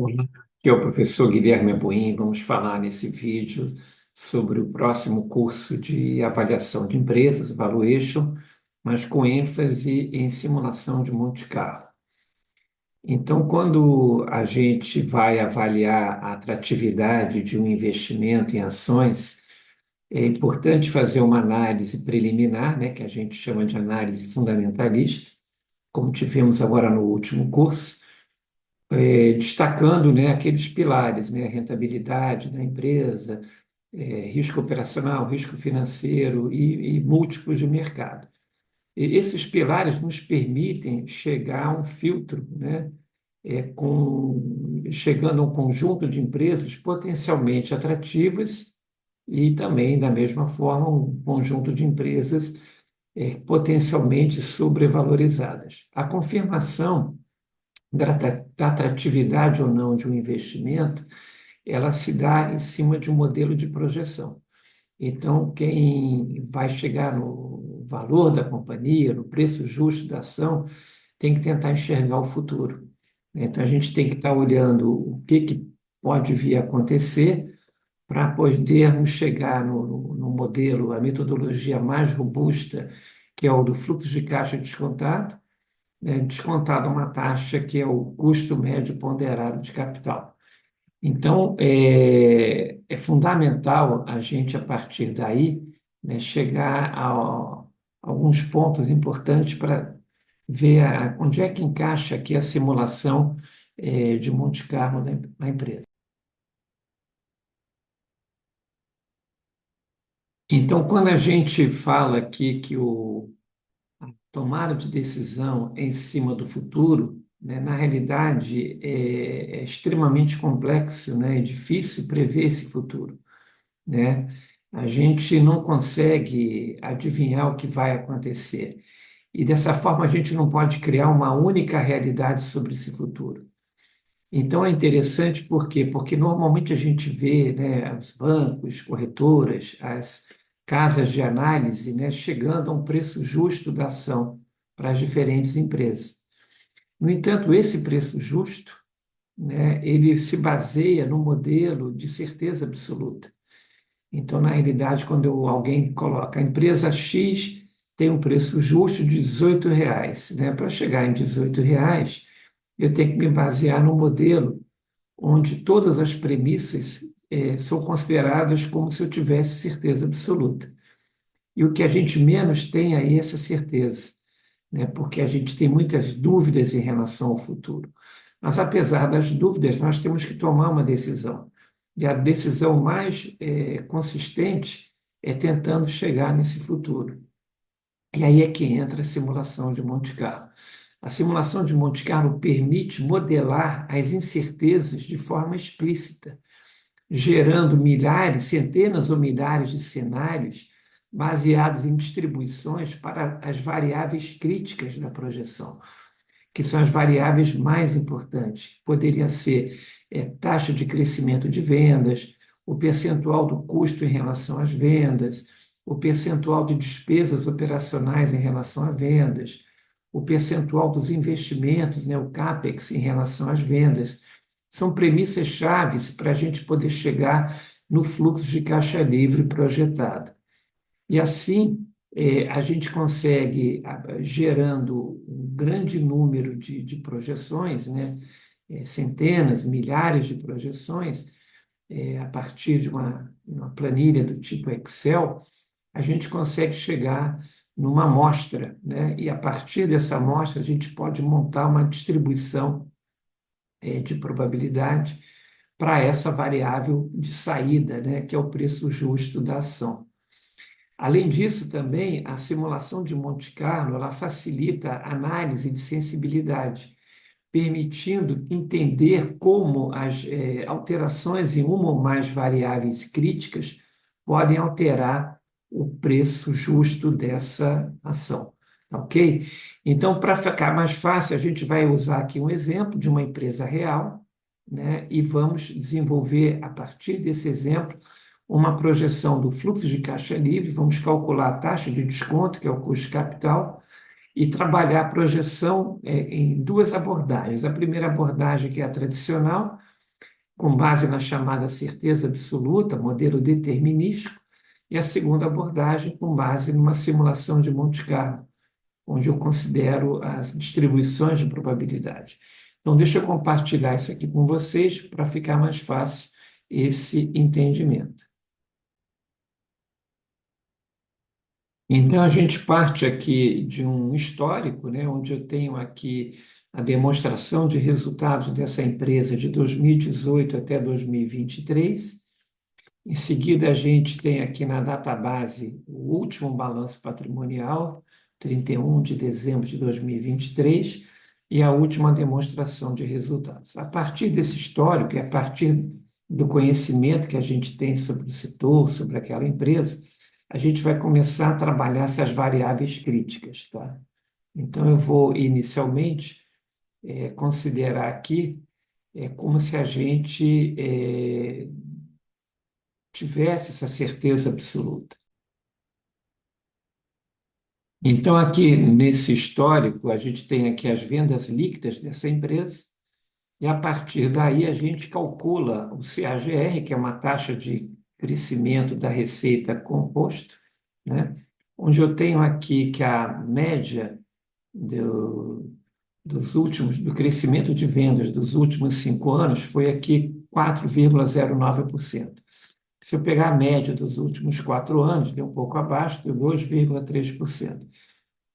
Olá, aqui é o professor Guilherme Abuim. Vamos falar nesse vídeo sobre o próximo curso de avaliação de empresas, Valuation, mas com ênfase em simulação de Monte Carlo. Então, quando a gente vai avaliar a atratividade de um investimento em ações, é importante fazer uma análise preliminar, né, que a gente chama de análise fundamentalista, como tivemos agora no último curso, destacando, né, aqueles pilares, né, a rentabilidade da empresa, risco operacional, risco financeiro e múltiplos de mercado. E esses pilares nos permitem chegar a um filtro, né, chegando a um conjunto de empresas potencialmente atrativas e também, da mesma forma, um conjunto de empresas potencialmente sobrevalorizadas. A confirmação da atratividade ou não de um investimento, ela se dá em cima de um modelo de projeção. Então, quem vai chegar no valor da companhia, no preço justo da ação, tem que tentar enxergar o futuro. Então, a gente tem que estar olhando o que pode vir a acontecer para podermos chegar no modelo, a metodologia mais robusta, que é o do fluxo de caixa descontado, descontado uma taxa que é o custo médio ponderado de capital. Então, é fundamental a gente, a partir daí, né, chegar a alguns pontos importantes para ver onde é que encaixa aqui a simulação de Monte Carlo da empresa. Então, quando a gente fala aqui que o tomada de decisão em cima do futuro, né, na realidade, é extremamente complexo, né, é difícil prever esse futuro, né? A gente não consegue adivinhar o que vai acontecer. E dessa forma, a gente não pode criar uma única realidade sobre esse futuro. Então, é interessante por quê? Porque normalmente a gente vê, né, os bancos, corretoras, as casas de análise, né, chegando a um preço justo da ação para as diferentes empresas. No entanto, esse preço justo, né, ele se baseia no modelo de certeza absoluta. Então, na realidade, quando alguém coloca a empresa X tem um preço justo de R$ 18, né? Para chegar em R$ 18, eu tenho que me basear no modelo onde todas as premissas são consideradas como se eu tivesse certeza absoluta. E o que a gente menos tem aí é essa certeza, né? Porque a gente tem muitas dúvidas em relação ao futuro. Mas, apesar das dúvidas, nós temos que tomar uma decisão. E a decisão mais consistente é tentando chegar nesse futuro. E aí é que entra a simulação de Monte Carlo. A simulação de Monte Carlo permite modelar as incertezas de forma explícita, gerando milhares, centenas ou milhares de cenários baseados em distribuições para as variáveis críticas da projeção, que são as variáveis mais importantes. Poderia ser taxa de crescimento de vendas, o percentual do custo em relação às vendas, o percentual de despesas operacionais em relação a vendas, o percentual dos investimentos, né, o CAPEX, em relação às vendas. São premissas chaves para a gente poder chegar no fluxo de caixa livre projetado. E assim, a gente consegue, gerando um grande número de projeções, né, centenas, milhares de projeções, a partir de uma planilha do tipo Excel, a gente consegue chegar numa amostra, né, e a partir dessa amostra a gente pode montar uma distribuição de probabilidade para essa variável de saída, né, que é o preço justo da ação. Além disso, também, a simulação de Monte Carlo ela facilita a análise de sensibilidade, permitindo entender como as alterações em uma ou mais variáveis críticas podem alterar o preço justo dessa ação. Tá ok? Então, para ficar mais fácil, a gente vai usar aqui um exemplo de uma empresa real, né, e vamos desenvolver, a partir desse exemplo, uma projeção do fluxo de caixa livre, vamos calcular a taxa de desconto, que é o custo de capital, e trabalhar a projeção em duas abordagens. A primeira abordagem, que é a tradicional, com base na chamada certeza absoluta, modelo determinístico, e a segunda abordagem com base numa simulação de Monte Carlo, onde eu considero as distribuições de probabilidade. Então, deixa eu compartilhar isso aqui com vocês para ficar mais fácil esse entendimento. Então, a gente parte aqui de um histórico, né, onde eu tenho aqui a demonstração de resultados dessa empresa de 2018 até 2023. Em seguida, a gente tem aqui na database o último balanço patrimonial, 31 de dezembro de 2023, e a última demonstração de resultados. A partir desse histórico e a partir do conhecimento que a gente tem sobre o setor, sobre aquela empresa, a gente vai começar a trabalhar essas variáveis críticas, tá? Então, eu vou inicialmente considerar aqui como se a gente tivesse essa certeza absoluta. Então, aqui nesse histórico, a gente tem aqui as vendas líquidas dessa empresa, e a partir daí a gente calcula o CAGR, que é uma taxa de crescimento da receita composto, né? Onde eu tenho aqui que a média do crescimento de vendas dos últimos 5 anos foi aqui 4,09%. Se eu pegar a média dos últimos 4 anos, deu um pouco abaixo, deu 2,3%.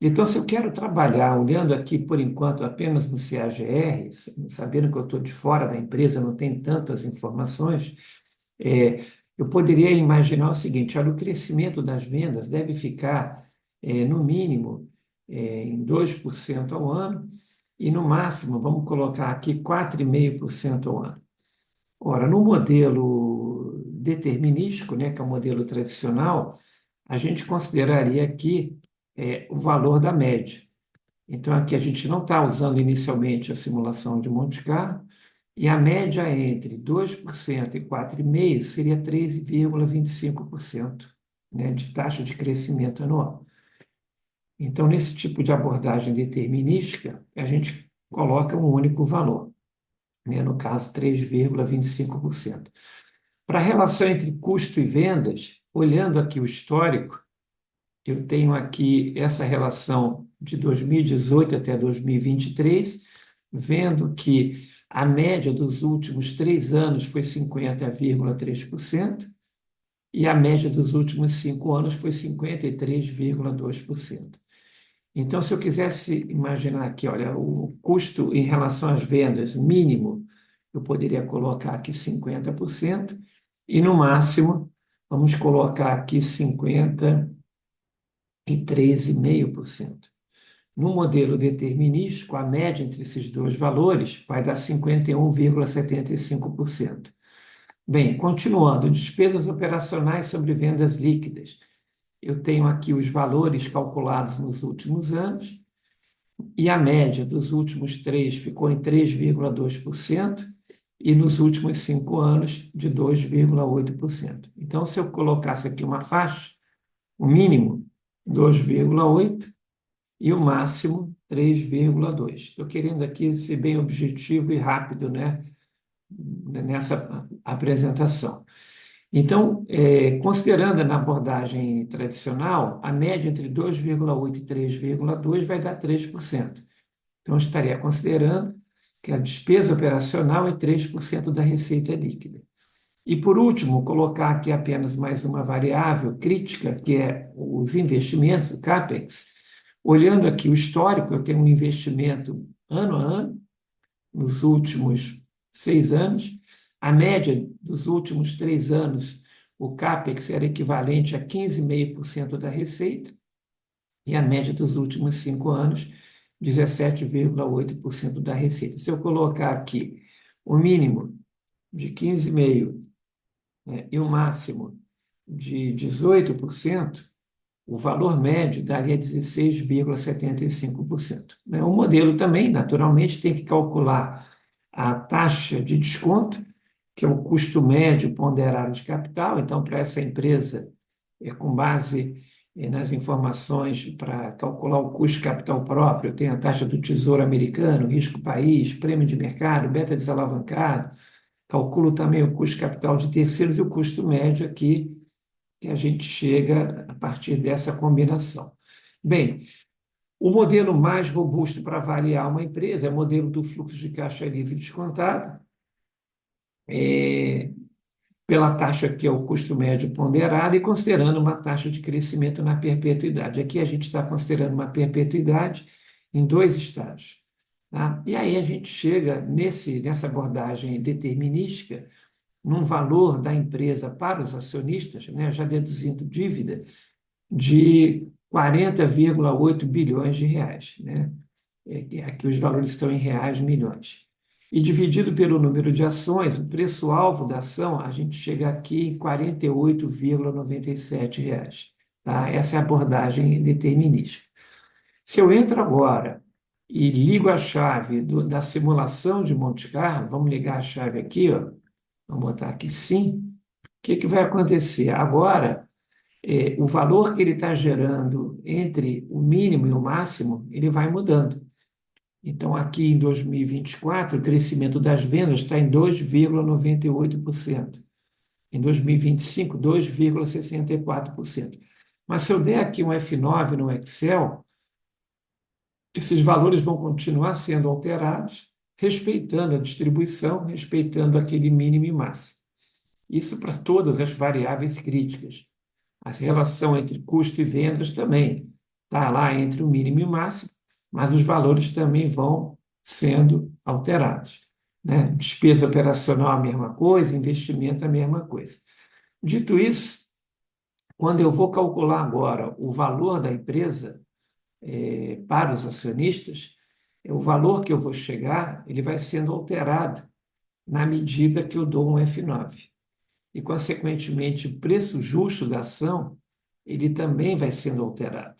Então, se eu quero trabalhar olhando aqui, por enquanto, apenas no CAGR, sabendo que eu estou de fora da empresa, não tenho tantas informações, eu poderia imaginar o seguinte: olha, o crescimento das vendas deve ficar, no mínimo, em 2% ao ano, e no máximo, vamos colocar aqui 4,5% ao ano. Ora, no modelo determinístico, né, que é o modelo tradicional, a gente consideraria aqui o valor da média. Então, aqui a gente não está usando inicialmente a simulação de Monte Carlo, e a média entre 2% e 4,5% seria 13,25%, né, de taxa de crescimento anual. Então, nesse tipo de abordagem determinística, a gente coloca um único valor, né, no caso, 3,25%. Para a relação entre custo e vendas, olhando aqui o histórico, eu tenho aqui essa relação de 2018 até 2023, vendo que a média dos últimos 3 anos foi 50,3%, e a média dos últimos 5 anos foi 53,2%. Então, se eu quisesse imaginar aqui, olha, o custo em relação às vendas mínimo, eu poderia colocar aqui 50%, e no máximo, vamos colocar aqui 53,5%. No modelo determinístico, a média entre esses dois valores vai dar 51,75%. Bem, continuando, despesas operacionais sobre vendas líquidas. Eu tenho aqui os valores calculados nos últimos anos, e a média dos últimos 3 ficou em 3,2%, e nos últimos 5 anos de 2,8%. Então, se eu colocasse aqui uma faixa, o mínimo 2,8% e o máximo 3,2%. Estou querendo aqui ser bem objetivo e rápido, né, nessa apresentação. Então, considerando na abordagem tradicional, a média entre 2,8% e 3,2% vai dar 3%. Então, eu estaria considerando que a despesa operacional é 3% da receita líquida. E, por último, colocar aqui apenas mais uma variável crítica, que é os investimentos, o CAPEX. Olhando aqui o histórico, eu tenho um investimento ano a ano, nos últimos 6 anos. A média dos últimos 3 anos, o CAPEX era equivalente a 15,5% da receita, e a média dos últimos 5 anos, 17,8% da receita. Se eu colocar aqui o mínimo de 15,5%, né, e o máximo de 18%, o valor médio daria 16,75%. Né? O modelo também, naturalmente, tem que calcular a taxa de desconto, que é o custo médio ponderado de capital. Então, para essa empresa, com base nas informações para calcular o custo de capital próprio, tem a taxa do Tesouro Americano, risco país, prêmio de mercado, beta desalavancado, calculo também o custo capital de terceiros e o custo médio aqui, que a gente chega a partir dessa combinação. Bem, o modelo mais robusto para avaliar uma empresa é o modelo do fluxo de caixa livre descontado, pela taxa que é o custo médio ponderado e considerando uma taxa de crescimento na perpetuidade. Aqui a gente está considerando uma perpetuidade em dois estágios. Tá? E aí a gente chega nessa abordagem determinística num valor da empresa para os acionistas, né, já deduzindo dívida, de 40,8 bilhões de reais. Né? Aqui os valores estão em reais, milhões. E dividido pelo número de ações, o preço-alvo da ação, a gente chega aqui em R$ 48,97 reais. Tá? Essa é a abordagem determinística. Se eu entro agora e ligo a chave da simulação de Monte Carlo, vamos ligar a chave aqui, ó, vamos botar aqui sim, o que vai acontecer? Agora, o valor que ele está gerando entre o mínimo e o máximo, ele vai mudando. Então, aqui em 2024, o crescimento das vendas está em 2,98%. Em 2025, 2,64%. Mas se eu der aqui um F9 no Excel, esses valores vão continuar sendo alterados, respeitando a distribuição, respeitando aquele mínimo e máximo. Isso para todas as variáveis críticas. A relação entre custo e vendas também está lá entre o mínimo e o máximo, mas os valores também vão sendo alterados. Né? Despesa operacional a mesma coisa, investimento a mesma coisa. Dito isso, quando eu vou calcular agora o valor da empresa para os acionistas, o valor que eu vou chegar, ele vai sendo alterado na medida que eu dou um F9. E, consequentemente, o preço justo da ação, ele também vai sendo alterado.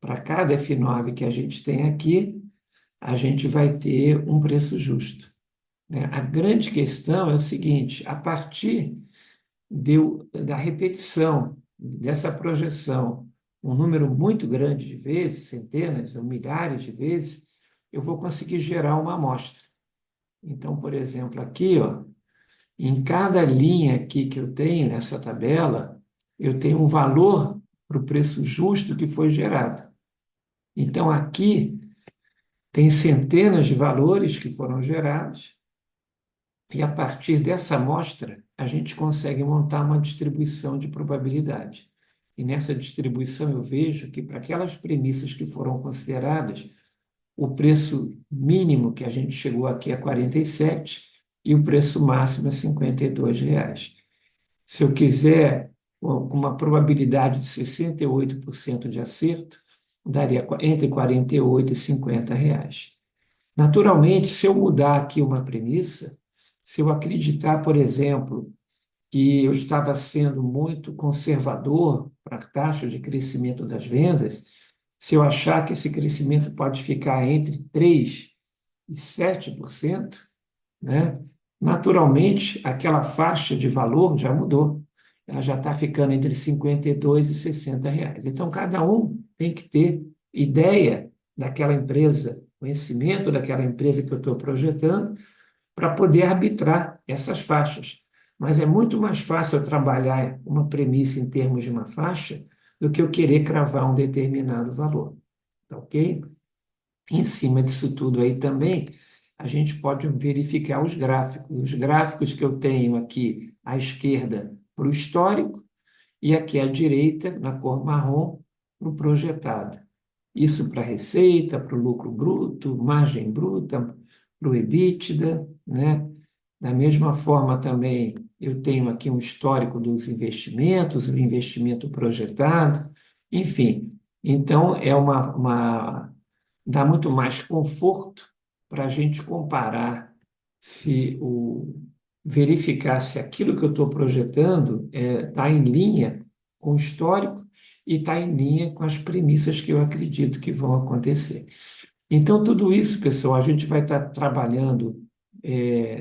Para cada F9 que a gente tem aqui, a gente vai ter um preço justo. Né? A grande questão é o seguinte: a partir da repetição dessa projeção, um número muito grande de vezes, centenas ou milhares de vezes, eu vou conseguir gerar uma amostra. Então, por exemplo, aqui, ó, em cada linha aqui que eu tenho nessa tabela, eu tenho um valor para o preço justo que foi gerado. Então, aqui tem centenas de valores que foram gerados, e a partir dessa amostra, a gente consegue montar uma distribuição de probabilidade. E nessa distribuição eu vejo que para aquelas premissas que foram consideradas, o preço mínimo que a gente chegou aqui é 47 e o preço máximo é R$ 52. Se eu quiser, com uma probabilidade de 68% de acerto, daria entre 48 e R$ 50. Naturalmente, se eu mudar aqui uma premissa, se eu acreditar, por exemplo, que eu estava sendo muito conservador para a taxa de crescimento das vendas, se eu achar que esse crescimento pode ficar entre 3% e 7%, né? Naturalmente, aquela faixa de valor já mudou. Ela já está ficando entre R$ 52 e R$ 60. Então, cada um tem que ter ideia daquela empresa, conhecimento daquela empresa que eu estou projetando, para poder arbitrar essas faixas. Mas é muito mais fácil eu trabalhar uma premissa em termos de uma faixa do que eu querer cravar um determinado valor. Tá ok? Em cima disso tudo aí também, a gente pode verificar os gráficos. Os gráficos que eu tenho aqui à esquerda para o histórico e aqui à direita, na cor marrom, para o projetado. Isso para a receita, para o lucro bruto, margem bruta, para o EBITDA, né? Da mesma forma também eu tenho aqui um histórico dos investimentos, o investimento projetado, enfim. Então, dá muito mais conforto para a gente comparar verificar se aquilo que eu estou projetando está em linha com o histórico e está em linha com as premissas que eu acredito que vão acontecer. Então, tudo isso, pessoal, a gente vai estar trabalhando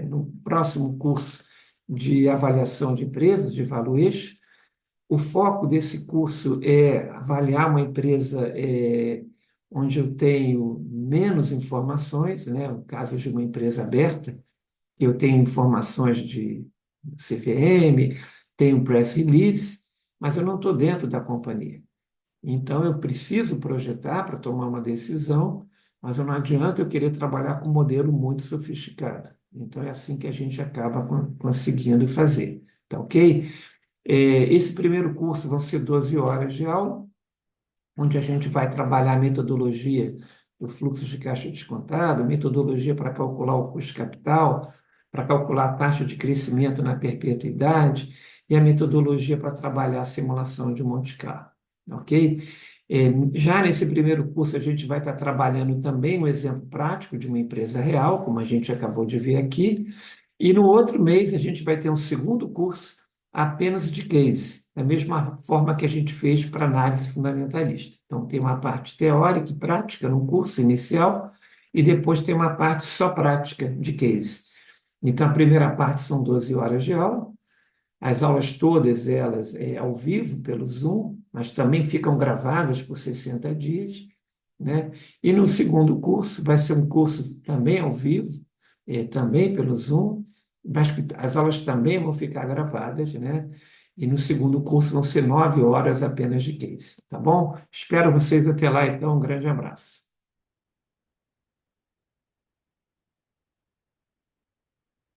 no próximo curso de avaliação de empresas, de valuation. O foco desse curso é avaliar uma empresa onde eu tenho menos informações, né, no caso de uma empresa aberta, Eu tenho informações de CVM, tenho press release, mas eu não estou dentro da companhia. Então, eu preciso projetar para tomar uma decisão, mas não adianta eu querer trabalhar com um modelo muito sofisticado. Então, é assim que a gente acaba conseguindo fazer. Tá ok? Esse primeiro curso vão ser 12 horas de aula, onde a gente vai trabalhar a metodologia do fluxo de caixa descontado, metodologia para calcular o custo capital, para calcular a taxa de crescimento na perpetuidade e a metodologia para trabalhar a simulação de Monte Carlo, ok? Já nesse primeiro curso, a gente vai estar trabalhando também um exemplo prático de uma empresa real, como a gente acabou de ver aqui, e no outro mês, a gente vai ter um segundo curso apenas de case, da mesma forma que a gente fez para análise fundamentalista. Então, tem uma parte teórica e prática no curso inicial, e depois tem uma parte só prática de case. Então, a primeira parte são 12 horas de aula, as aulas todas elas ao vivo pelo Zoom, mas também ficam gravadas por 60 dias, né? E no segundo curso vai ser um curso também ao vivo, também pelo Zoom, mas que as aulas também vão ficar gravadas, né? E no segundo curso vão ser 9 horas apenas de case, tá bom? Espero vocês até lá, então. Um grande abraço.